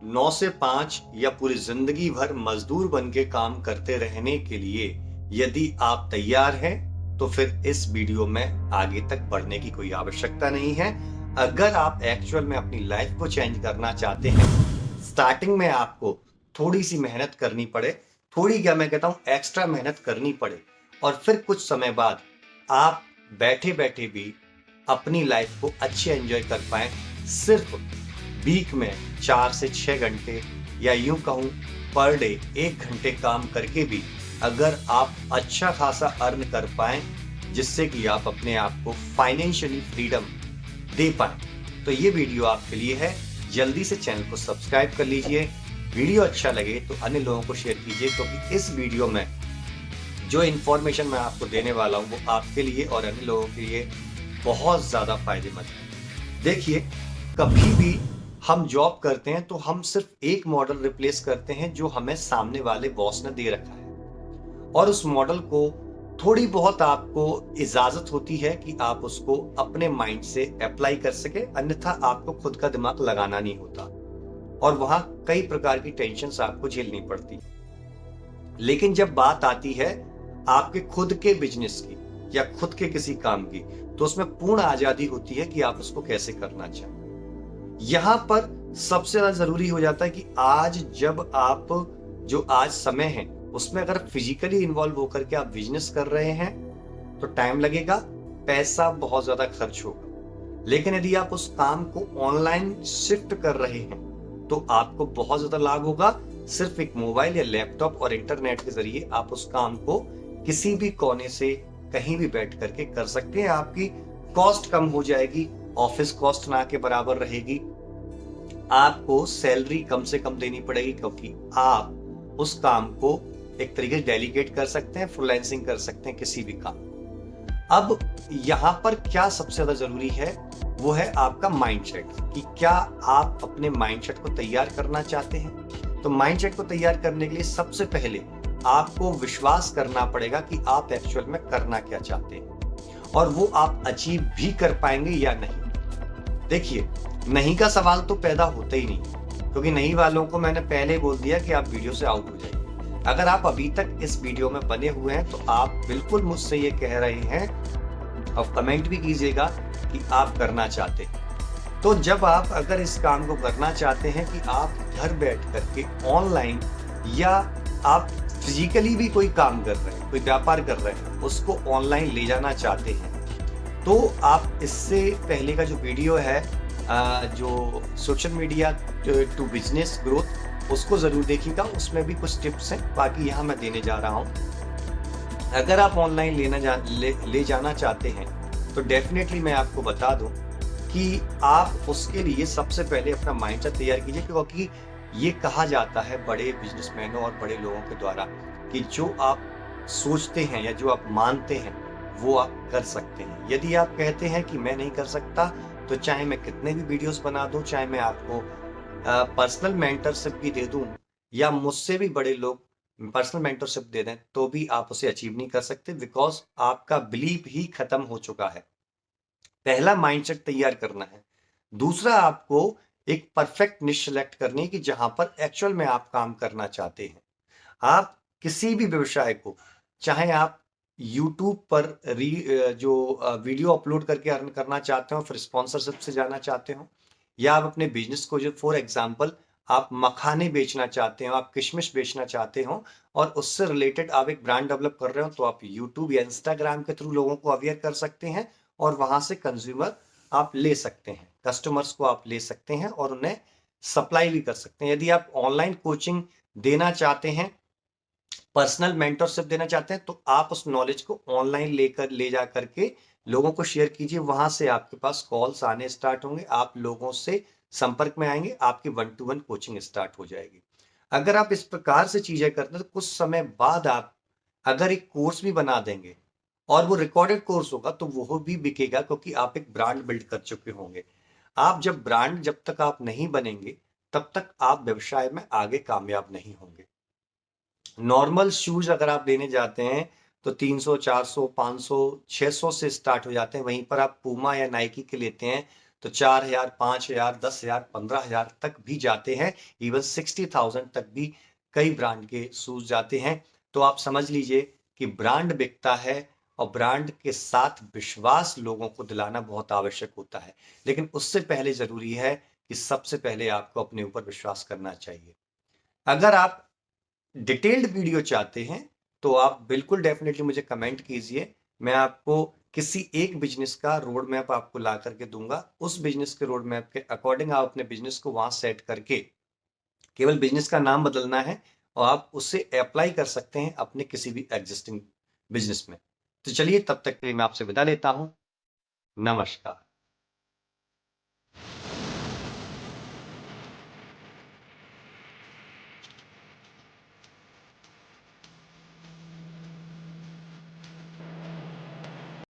9 से 5 या पूरी जिंदगी भर मजदूर बन के काम करते रहने के लिए यदि आप तैयार हैं तो फिर इस वीडियो में आगे तक बढ़ने की कोई आवश्यकता नहीं है। अगर आप एक्चुअल में अपनी लाइफ को चेंज करना चाहते हैं, स्टार्टिंग में आपको थोड़ी सी मेहनत करनी पड़े, थोड़ी क्या मैं कहता हूं एक्स्ट्रा मेहनत करनी पड़े, और फिर कुछ समय बाद आप बैठे बैठे भी अपनी लाइफ को अच्छे एंजॉय कर पाए, सिर्फ वीक में 4 से 6 घंटे या यूं कहूं पर डे 1 घंटे काम करके भी अगर आप अच्छा खासा अर्न कर पाए, जिससे कि आप अपने आप को फाइनेंशियली फ्रीडम दे पाए, तो ये वीडियो आपके लिए है। जल्दी से चैनल को सब्सक्राइब कर लीजिए। वीडियो अच्छा लगे तो अन्य लोगों को शेयर कीजिए, क्योंकि इस वीडियो में जो इन्फॉर्मेशन मैं आपको देने वाला हूं वो आपके लिए और अन्य लोगों के लिए बहुत ज्यादा फायदेमंद है। देखिए, कभी भी हम जॉब करते हैं तो हम सिर्फ एक मॉडल रिप्लेस करते हैं जो हमें सामने वाले बॉस ने दे रखा है, और उस मॉडल को थोड़ी बहुत आपको इजाजत होती है कि आप उसको अपने माइंड से अप्लाई कर सके, अन्यथा आपको खुद का दिमाग लगाना नहीं होता और वहां कई प्रकार की टेंशन आपको झेलनी पड़ती। लेकिन जब बात आती है आपके खुद के बिजनेस की या खुद के किसी काम की, तो उसमें पूर्ण आजादी होती है कि आप उसको कैसे करना चाहें। यहां पर सबसे ज्यादा जरूरी हो जाता है कि आज जब आप जो आज समय है उसमें अगर फिजिकली इन्वॉल्व होकर के आप बिजनेस कर रहे हैं तो टाइम लगेगा, पैसा बहुत ज्यादा खर्च होगा। लेकिन यदि आप उस काम को ऑनलाइन शिफ्ट कर रहे हैं तो आपको बहुत ज्यादा लाभ होगा। सिर्फ एक मोबाइल या लैपटॉप और इंटरनेट के जरिए आप उस काम को किसी भी कोने से कहीं भी बैठ करके कर सकते हैं। आपकी कॉस्ट कम हो जाएगी, ऑफिस कॉस्ट ना के बराबर रहेगी, आपको सैलरी कम से कम देनी पड़ेगी, क्योंकि आप उस काम को एक तरीके से डेलीगेट कर सकते हैं, फ्रीलांसिंग कर सकते हैं किसी भी काम। अब यहां पर क्या सबसे ज्यादा जरूरी है वो है आपका माइंडसेट, कि क्या आप अपने माइंडसेट को तैयार करना चाहते हैं। तो माइंडसेट को तैयार करने के लिए सबसे पहले आपको विश्वास करना पड़ेगा कि आप एक्चुअल में करना क्या चाहते हैं और वो आप अचीव भी कर पाएंगे या नहीं। देखिए, नहीं का सवाल तो पैदा होता ही नहीं, क्योंकि नहीं वालों को मैंने पहले बोल दिया कि आप वीडियो से आउट हो जाइए। अगर आप अभी तक इस वीडियो में बने हुए हैं तो आप बिल्कुल मुझसे ये कह रहे हैं, और कमेंट भी कीजिएगा कि आप करना चाहते हैं। तो जब आप अगर इस काम को करना चाहते हैं कि आप घर बैठ करके ऑनलाइन या आप फिजिकली भी कोई काम कर रहे हैं, कोई व्यापार कर रहे हैं, उसको ऑनलाइन ले जाना चाहते हैं, तो आप इससे पहले का जो वीडियो है जो social media to business growth, उसको जरूर देखिएगा। उसमें भी कुछ टिप्स हैं, बाकी यहाँ मैं देने जा रहा हूँ। अगर आप ऑनलाइन ले जाना चाहते हैं तो डेफिनेटली मैं आपको बता दूं कि आप उसके लिए सबसे पहले अपना माइंडसेट तैयार कीजिए, क्योंकि ये कहा जाता है बड़े बिजनेसमैनों और बड़े लोगों के द्वारा कि जो आप सोचते हैं या जो आप मानते हैं वो आप कर सकते हैं। यदि आप कहते हैं कि मैं नहीं कर सकता, तो चाहे मैं कितने भी वीडियोस बना दूं, चाहे मैं आपको पर्सनल मेंटरशिप भी दे दूं या मुझसे भी बड़े लोग पर्सनल मेंटरशिप दे दें, तो भी आप उसे अचीव नहीं कर सकते, बिकॉज आपका बिलीफ ही खत्म हो चुका है। पहला माइंडसेट तैयार करना है। दूसरा, आपको एक परफेक्ट निश सेलेक्ट करनी है कि जहां पर एक्चुअल में आप काम करना चाहते हैं। आप किसी भी व्यवसाय को, चाहे आप YouTube पर जो वीडियो अपलोड करके अर्न करना चाहते हो, फिर स्पॉन्सरशिप से जाना चाहते हो, या आप अपने बिजनेस को, जो फॉर एग्जांपल आप मखाने बेचना चाहते हो, आप किशमिश बेचना चाहते हो और उससे रिलेटेड आप एक ब्रांड डेवलप कर रहे हो, तो आप YouTube या Instagram के थ्रू लोगों को अवेयर कर सकते हैं और वहां से कंज्यूमर आप ले सकते हैं, कस्टमर्स को आप ले सकते हैं और उन्हें सप्लाई भी कर सकते हैं। यदि आप ऑनलाइन कोचिंग देना चाहते हैं, पर्सनल मेंटरशिप देना चाहते हैं, तो आप उस नॉलेज को ऑनलाइन ले जा करके लोगों को शेयर कीजिए। वहां से आपके पास कॉल्स आने स्टार्ट होंगे, आप लोगों से संपर्क में आएंगे, आपकी 1-to-1 कोचिंग स्टार्ट हो जाएगी। अगर आप इस प्रकार से चीजें करते हैं तो कुछ समय बाद आप अगर एक कोर्स भी बना देंगे और वो रिकॉर्डेड कोर्स होगा तो वो भी बिकेगा, क्योंकि आप एक ब्रांड बिल्ड कर चुके होंगे। जब तक आप नहीं बनेंगे तब तक आप व्यवसाय में आगे कामयाब नहीं होंगे। नॉर्मल शूज अगर आप लेने जाते हैं तो 300, 400, 500, 600 से स्टार्ट हो जाते हैं। वहीं पर आप पूमा या नाइकी के लेते हैं तो 4,000, 5,000, 10,000, 15,000 तक भी जाते हैं। इवन 60,000 तक भी कई ब्रांड के शूज जाते हैं। तो आप समझ लीजिए कि ब्रांड बिकता है और ब्रांड के साथ विश्वास लोगों को दिलाना बहुत आवश्यक होता है। लेकिन उससे पहले जरूरी है कि सबसे पहले आपको अपने ऊपर विश्वास करना चाहिए। अगर आप डिटेल्ड वीडियो चाहते हैं तो आप बिल्कुल डेफिनेटली मुझे कमेंट कीजिए। मैं आपको किसी एक बिजनेस का रोड मैप आपको ला करके दूंगा। उस बिजनेस के रोड मैप के अकॉर्डिंग आप अपने बिजनेस को वहां सेट करके केवल बिजनेस का नाम बदलना है और आप उससे अप्लाई कर सकते हैं अपने किसी भी एग्जिस्टिंग बिजनेस में। तो चलिए, तब तक के लिए मैं आपसे विदा लेता हूं। नमस्कार।